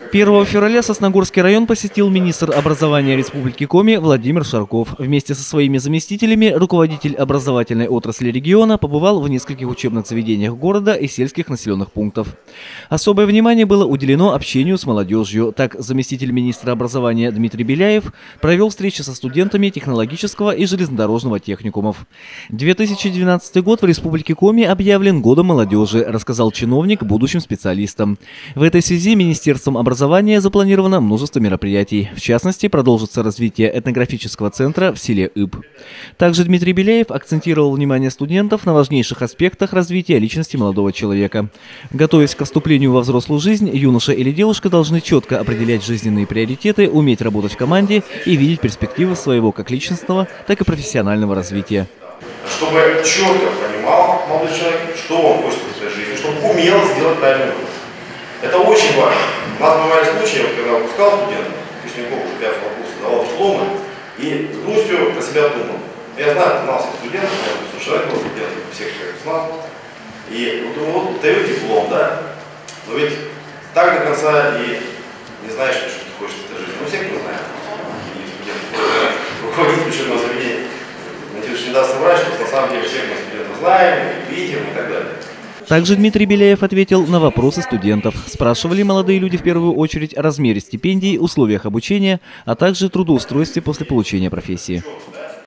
1 февраля Сосногорский район посетил министр образования Республики Коми Владимир Шарков. Вместе со своими заместителями руководитель образовательной отрасли региона побывал в нескольких учебных заведениях города и сельских населенных пунктов. Особое внимание было уделено общению с молодежью. Так, заместитель министра образования Дмитрий Беляев провел встречи со студентами технологического и железнодорожного техникумов. 2012 год в Республике Коми объявлен годом молодежи, рассказал чиновник будущим специалистам. В этой связи Министерством образования запланировано множество мероприятий. В частности, продолжится развитие этнографического центра в селе Иб. Также Дмитрий Беляев акцентировал внимание студентов на важнейших аспектах развития личности молодого человека. Готовясь к вступлению во взрослую жизнь, юноша или девушка должны четко определять жизненные приоритеты, уметь работать в команде и видеть перспективы своего как личностного, так и профессионального развития. Чтобы четко понимал молодой человек, что он хочет в своей жизни, чтобы умел сделать правильный выбор. Это очень важно. У нас бывали случаи, когда я выпускал студентов, выпускников 5 курса, давал дипломы и с грустью про себя думал. Я знал всех студентов, я человек был студент, всех человек знал. И вот дают диплом, да? Но ведь так до конца и не знаешь, что ты хочешь в этой жизни. Ну, все кто знает. И студенты, руководитель учебного заведения. Надеюсь, не даст соврать, что на самом деле всех мы студентов знаем, видим и так далее. Также Дмитрий Беляев ответил на вопросы студентов. Спрашивали молодые люди в первую очередь о размере стипендий, условиях обучения, а также трудоустройстве после получения профессии.